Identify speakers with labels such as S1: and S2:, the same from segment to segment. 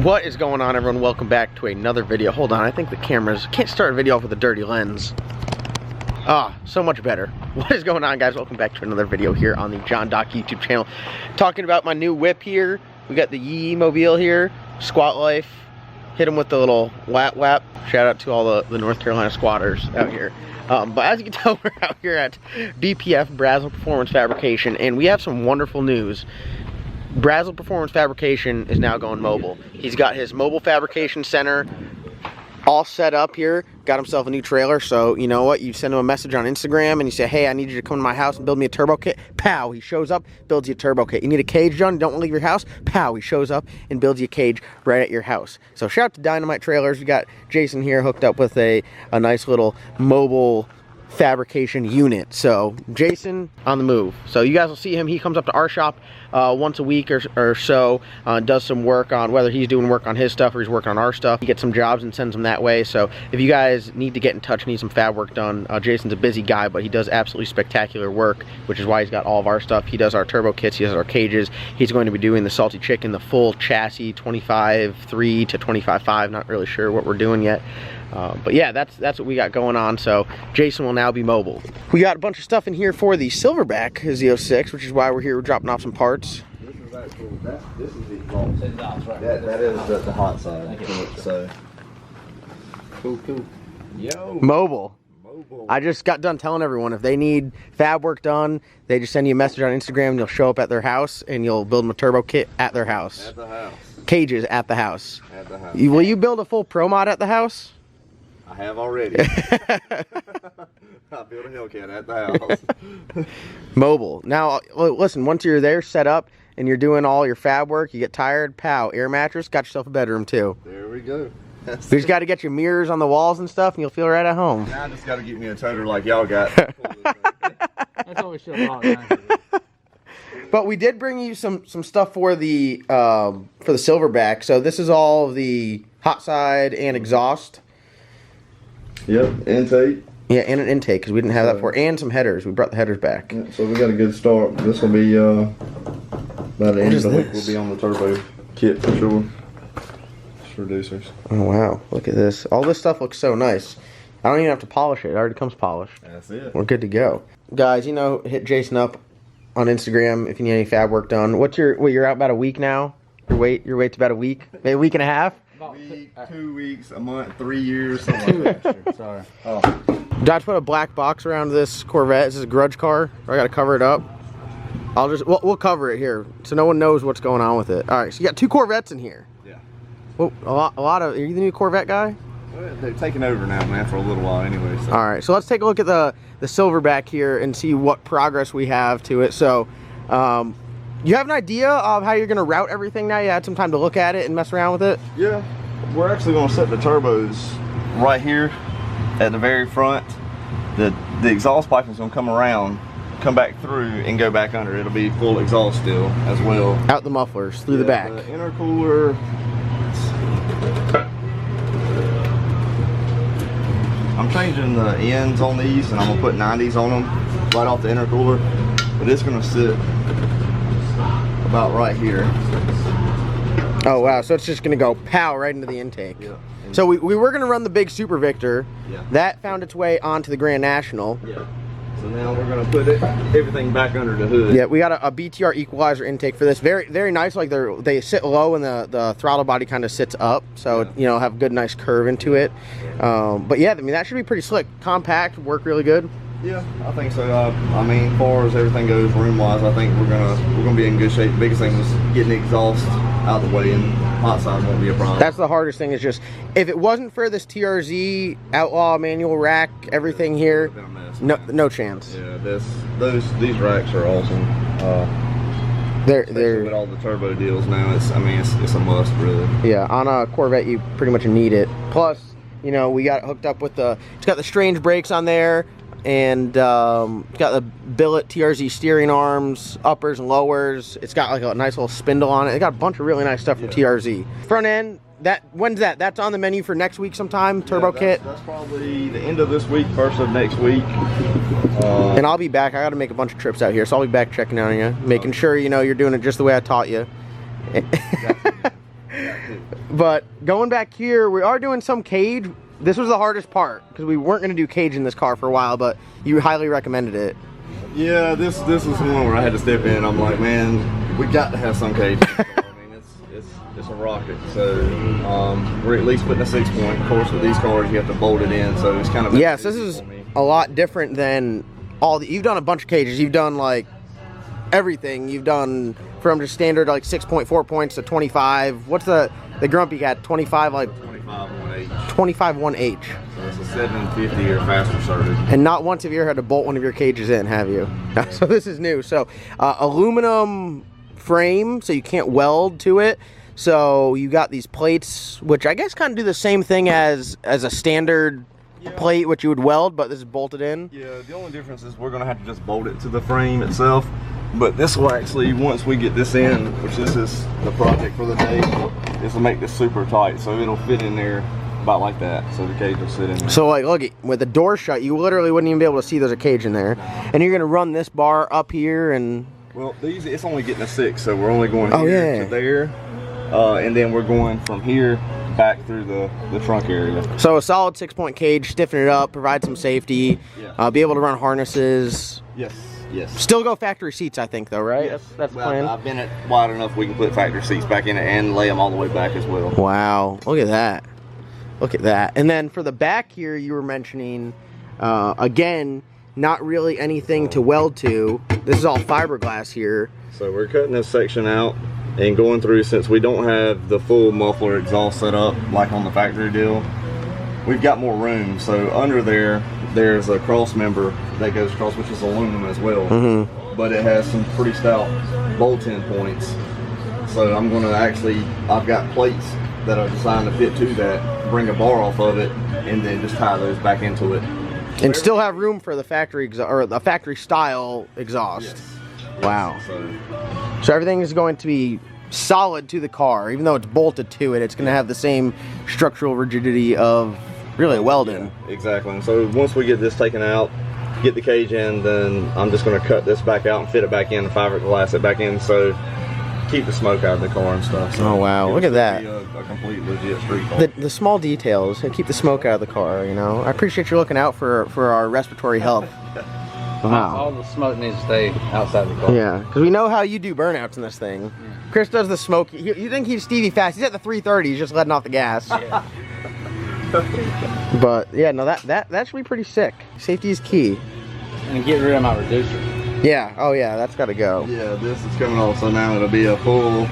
S1: What is going on, everyone? Welcome back to another video. Hold on, I think the cameras can't start a video off with a dirty lens. Ah, so much better. What is going on, guys? Welcome back to another video here on the John Doc YouTube channel. Talking about my new whip here. We got the Yee Mobile here, Squat Life. Hit them with the little whap whap. Shout out to all the North Carolina squatters out here. But as you can tell, we're out here at BPF, Brazzel Performance Fabrication, and we have some wonderful news. Brazzel Performance Fabrication is now going mobile. He's got his mobile fabrication center all set up here. Got himself a new trailer, so you know what? You send him a message on Instagram and you say, hey, I need you to come to my house and build me a turbo kit. Pow, he shows up, builds you a turbo kit. You need a cage done, you don't want to leave your house. Pow, he shows up and builds you a cage right at your house. So shout out to Dynamite Trailers. We got Jason here hooked up with a nice little mobile fabrication unit. So Jason on the move. So you guys will see him. He comes up to our shop once a week or so, does some work on, whether he's doing work on his stuff or he's working on our stuff. He gets some jobs and sends them that way. So if you guys need to get in touch, need some fab work done, Jason's a busy guy, but he does absolutely spectacular work, which is why he's got all of our stuff. He does our turbo kits, he does our cages. He's going to be doing the Salty Chicken, the full chassis, 25.3 to 25.5, not really sure what we're doing yet. But yeah, that's what we got going on. So Jason will now be mobile. We got a bunch of stuff in here for the Silverback Z06, which is why we're here. We're dropping off some parts.
S2: This is actually, this is the exhaust. That is the hot side. So cool. Yo.
S1: Mobile. I just got done telling everyone if they need fab work done, they just send you a message on Instagram and you'll show up at their house and you'll build them a turbo kit at their house.
S2: At the house.
S1: Cages at the house.
S2: At the house.
S1: Will you build a full pro mod at the house?
S2: I have already. I'll build a Hellcat at the house.
S1: Mobile. Now, listen, once you're there set up and you're doing all your fab work, you get tired, pow, air mattress, got yourself a bedroom too.
S2: There we go.
S1: You just got to get your mirrors on the walls and stuff and you'll feel right at home.
S2: Now I just got to get me a toter like y'all got.
S3: That's always so long.
S1: But we did bring you some stuff for the Silverback. So this is all the hot side and exhaust.
S2: Yep, intake.
S1: Yeah, and an intake because we didn't have that before, and some headers. We brought the headers back.
S2: Yeah, so we got a good start. This will be by the end of the week. We'll be on the turbo kit for sure. It's reducers.
S1: Oh wow! Look at this. All this stuff looks so nice. I don't even have to polish it. It already comes polished.
S2: That's it.
S1: We're good to go, guys. You know, hit Jason up on Instagram if you need any fab work done. You're out about a week now. Your weight's about a week, maybe a week and a half.
S2: Week, 2 weeks, a month, 3 years, something like that. Sorry. Oh.
S1: Dodge put a black box around this Corvette. This is a grudge car. I gotta cover it up. We'll cover it here so no one knows what's going on with it. All right, so you got 2 Corvettes in here.
S2: Yeah.
S1: Well, a lot of. Are you the new Corvette guy?
S2: Well, they're taking over now, man, for a little while anyway. So.
S1: All right, so let's take a look at the Silverback here and see what progress we have to it. So, you have an idea of how you're gonna route everything now? You had some time to look at it and mess around with it?
S2: Yeah. We're actually going to set the turbos right here at the very front. The exhaust pipe is going to come around, come back through, and go back under. It'll be full exhaust still as well.
S1: Out the mufflers, through the back.
S2: The intercooler. I'm changing the ends on these, and I'm going to put 90s on them right off the intercooler. But it's going to sit about right here.
S1: Oh wow, so it's just gonna go pow right into the intake.
S2: Yeah.
S1: So we were gonna run the big Super Victor.
S2: Yeah.
S1: That found its way onto the Grand National.
S2: Yeah. So now we're gonna put everything back under the hood.
S1: Yeah, we got a BTR equalizer intake for this. Very, very nice. Like they sit low and the throttle body kind of sits up, so
S2: yeah.
S1: you know, have a good nice curve into it. But yeah, I mean that should be pretty slick, compact, work really good.
S2: Yeah, I think so. I mean, as far as everything goes room-wise, I think we're gonna be in good shape. The biggest thing is getting the exhaust out of the way, and hot side won't be a problem. That's
S1: the hardest thing. Is just if it wasn't for this TRZ Outlaw manual rack, everything here, no chance.
S2: Yeah, these racks are awesome.
S1: They're
S2: with all the turbo deals now. It's a must really.
S1: Yeah, on a Corvette you pretty much need it. Plus, you know, we got it hooked up with it's got the strange brakes on there. And it's got the billet TRZ steering arms, uppers and lowers. It's got like a nice little spindle on it. It got a bunch of really nice stuff from TRZ. Front end, when's that? That's on the menu for next week sometime, turbo kit?
S2: That's probably the end of this week, first of next week.
S1: And I'll be back. I got to make a bunch of trips out here, so I'll be back checking on you, making sure, you know, you're doing it just the way I taught you. But going back here, we are doing some cage. This was the hardest part because we weren't going to do cage in this car for a while, but you highly recommended it.
S2: Yeah, this was one where I had to step in. I'm like, man, we got to have some cage. I mean, it's a rocket. So we're at least putting a 6-point. Of course, with these cars, you have to bolt it in. So it's kind of
S1: yes. This is a lot different than all the. You've done a bunch of cages. You've done like everything. You've done from just standard like 6.4 points to 25. What's the Grumpy got? 25 like 25 1H.
S2: So it's a 750 or faster started.
S1: And not once have you ever had to bolt one of your cages in, have you? So this is new. So aluminum frame, so you can't weld to it. So you got these plates, which I guess kind of do the same thing as a standard plate, which you would weld, but this is bolted in.
S2: Yeah, the only difference is we're gonna have to just bolt it to the frame itself. But this will actually, once we get this in, which this is the project for the day, is to make this super tight, so it'll fit in there about like that, so the cage will sit in there.
S1: So like, look, with the door shut, you literally wouldn't even be able to see there's a cage in there. And you're gonna run this bar up here and...
S2: Well, it's only getting a 6, so we're only going here to there, and then we're going from here back through the trunk area.
S1: So a solid 6-point cage, stiffen it up, provide some safety, be able to run harnesses.
S2: Yes. Yes.
S1: Still go factory seats, I think, though, right?
S2: Yes.
S1: That's the
S2: well,
S1: plan.
S2: I've been wide enough we can put factory seats back in it and lay them all the way back as well.
S1: Wow, look at that. Look at that. And then for the back here, you were mentioning, again, not really anything to weld to. This is all fiberglass here.
S2: So we're cutting this section out and going through, since we don't have the full muffler exhaust set up like on the factory deal, we've got more room. So under there's a cross member that goes across, which is aluminum as well. But it has some pretty stout bolt-in points. So I'm gonna I've got plates that are designed to fit to that, bring a bar off of it, and then just tie those back into it.
S1: And still have room for the factory or the factory style exhaust.
S2: Yes.
S1: Wow. So everything is going to be solid to the car, even though it's bolted to it. It's going to have the same structural rigidity of really welding.
S2: Yeah, exactly. And so once we get this taken out, get the cage in, then I'm just going to cut this back out and fit it back in, fiberglass it back in, so keep the smoke out of the car and stuff. So
S1: oh wow, look at that.
S2: Be a complete legit street car.
S1: The small details and keep the smoke out of the car, you know. I appreciate you looking out for our respiratory health. Wow.
S3: All the smoke needs to stay outside the car.
S1: Yeah, because we know how you do burnouts in this thing. Yeah. Chris does the smoke. You think he's Stevie fast? He's at the 330. He's just letting off the gas.
S3: Yeah.
S1: But yeah, no, that should be pretty sick. Safety is key.
S3: And get rid of my reducer.
S1: Yeah. Oh yeah, that's got to go.
S2: Yeah, this is coming off, so now it'll be a full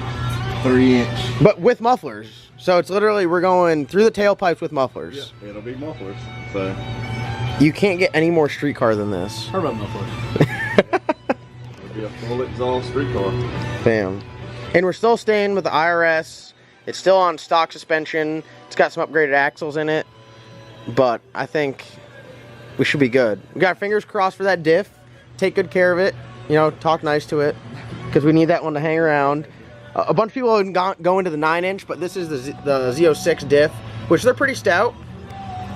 S2: 3-inch.
S1: But with mufflers. So it's literally, we're going through the tailpipes with mufflers.
S2: Yeah, it'll be mufflers. So
S1: you can't get any more street car than this.
S3: Turbo mufflers.
S2: it'll be a full exhaust street car.
S1: Damn. And we're still staying with the IRS. It's still on stock suspension. It's got some upgraded axles in it. But I think we should be good. We got our fingers crossed for that diff. Take good care of it. You know, talk nice to it. Because we need that one to hang around. A bunch of people have go into the 9-inch, but this is the Z06 diff, which they're pretty stout.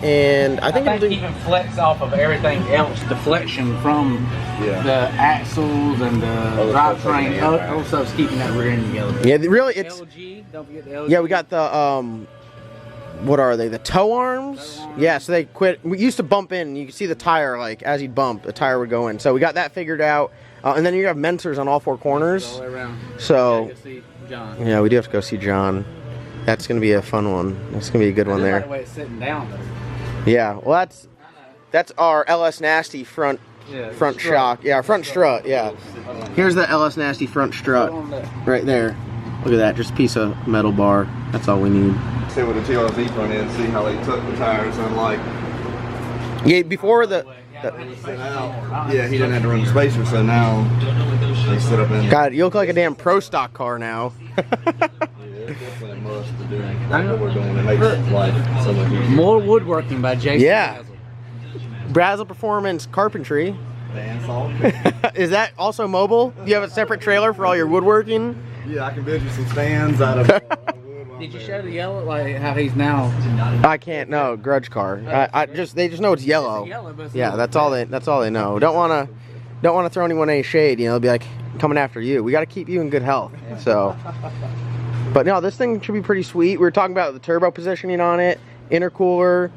S1: And I think
S3: even flex off of everything else, deflection from the axles and the drivetrain. Other stuff's keeping that rear end together.
S1: Yeah, really, it's
S3: LG. Don't forget the LG.
S1: Yeah, we got the what are they? The toe arms? Yeah, so they quit. We used to bump in. You can see the tire, like as you'd bump, the tire would go in. So we got that figured out. And then you have Mensers on all 4 corners.
S3: All the way around.
S1: So
S3: go see John.
S1: yeah, we do have to go see John. That's gonna be a fun one. That's gonna be a good one there.
S3: Like the way it's sitting down though.
S1: Yeah, well that's our LS Nasty front shock. Yeah, our front strut. Yeah. Here's the LS Nasty front strut right there. Look at that, just a piece of metal bar. That's all we need.
S2: See with the TRZ front end, see how they took the tires and like.
S1: Yeah, before
S2: yeah, he didn't have to run the spacer, so now they sit up in.
S1: God, you look like a damn pro stock car now.
S2: Yeah, it's definitely a must to do what we're doing. It makes life so much easier.
S3: More woodworking by Jason.
S1: Yeah. Brazzel Performance Carpentry. Is that also mobile? Do you have a separate trailer for all your woodworking?
S2: Yeah, I can build you some stands out of wood.
S3: Did you show the yellow, like how he's now?
S1: I can't. No, grudge car. They just know it's yellow. Yeah, that's all they know. Don't wanna throw anyone any shade. You know, they'll be like coming after you. We got to keep you in good health. So. But no, this thing should be pretty sweet. We were talking about the turbo positioning on it, intercooler.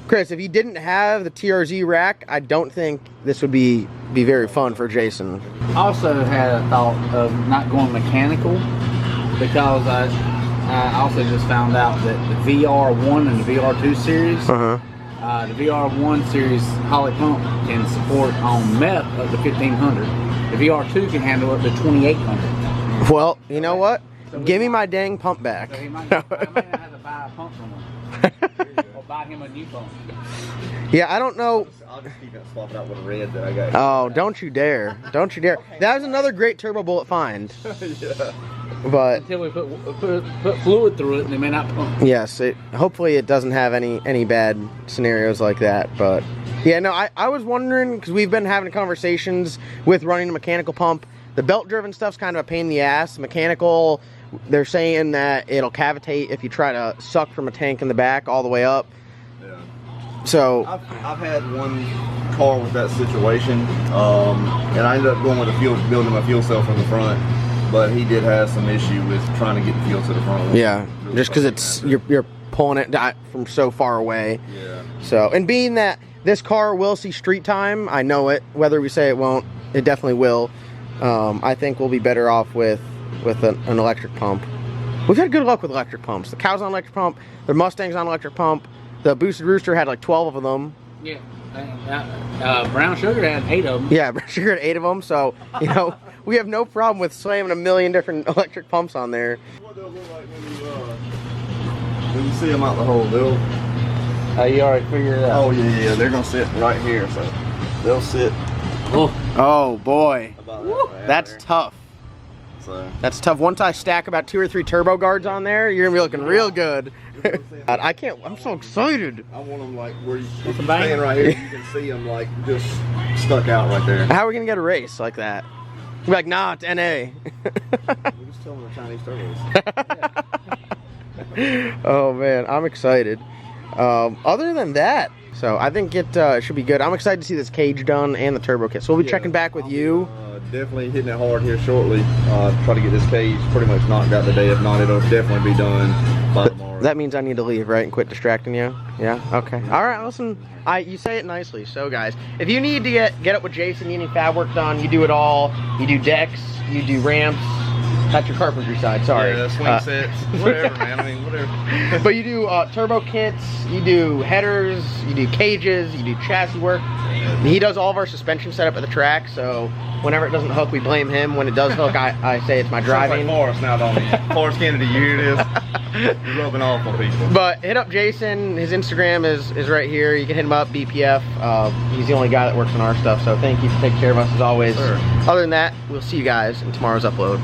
S1: Chris, if you didn't have the TRZ rack, I don't think this would be very fun for Jason.
S3: Also had a thought of not going mechanical, because I also just found out that the VR1 and the VR2 series, the VR1 series Holly pump can support on MEP up to 1500. The VR2 can handle up to 2800.
S1: Well, you know what? So give me my dang pump back.
S3: So I might not have to buy a pump from him. Or buy him a new pump.
S1: Yeah, I don't know.
S2: I'll just keep it swapping out with a red that I got.
S1: Oh, don't you dare. Don't you dare. That was another great turbo bullet find.
S2: Yeah.
S1: But
S3: until we put fluid through it, and they may not pump.
S1: Yes, hopefully it doesn't have any bad scenarios like that. But yeah, no, I was wondering, because we've been having conversations with running a mechanical pump. The belt driven stuff's kind of a pain in the ass. Mechanical, they're saying that it'll cavitate if you try to suck from a tank in the back all the way up.
S2: Yeah.
S1: So
S2: I've had one car with that situation, and I ended up going with building my fuel cell from the front. But he did have some issue with trying to get the fuel to the front.
S1: Yeah, just because it's you're pulling it from so far away.
S2: Yeah.
S1: So, and being that this car will see street time, I know it. Whether we say it won't, it definitely will. I think we'll be better off with an electric pump. We've had good luck with electric pumps. The Cow's on electric pump. The Mustang's on electric pump. The Boosted Rooster had like 12 of them.
S3: Yeah. Brown Sugar had 8 of them.
S1: Yeah, Brown Sugar had 8 of them. So, you know, we have no problem with slamming a million different electric pumps on there.
S2: What they'll look like when you see them out the hole,
S3: You already figured it out.
S2: Oh yeah, they're gonna sit right here, so they'll sit.
S1: Oh boy, that's
S2: there.
S1: tough.
S2: So
S1: that's tough. Once I stack about 2 or 3 turbo guards on there, you're gonna be looking real good. I can't. I'm so excited.
S2: I want them like where you stand right here, you can see them like just stuck out right there.
S1: How are we gonna get a race like that? We're like, nah, it's NA.
S2: We just tell them the Chinese turbos.
S1: Oh man, I'm excited. Other than that, so I think it should be good. I'm excited to see this cage done and the turbo kit. So we'll be checking back with you.
S2: Definitely hitting it hard here shortly. Try to get this cage pretty much knocked out today. If not, it'll definitely be done by tomorrow.
S1: That means I need to leave, right, and quit distracting you? Yeah. Okay. All right. Listen, you say it nicely. So guys, if you need to get up with Jason, you need fab work done. You do it all. You do decks. You do ramps. That's your carpentry side, sorry.
S2: Yeah, swing sets, whatever, man. I mean, whatever.
S1: But you do turbo kits, you do headers, you do cages, you do chassis work. He does all of our suspension setup at the track, so whenever it doesn't hook, we blame him. When it does hook, I say it's my driving.
S2: Sounds like Forrest now, don't you? Forrest Kennedy, you hear this? You're rubbing off on people.
S1: But hit up Jason. His Instagram is right here. You can hit him up, BPF. He's the only guy that works on our stuff, so thank you for taking care of us as always.
S2: Sure.
S1: Other than that, we'll see you guys in tomorrow's upload.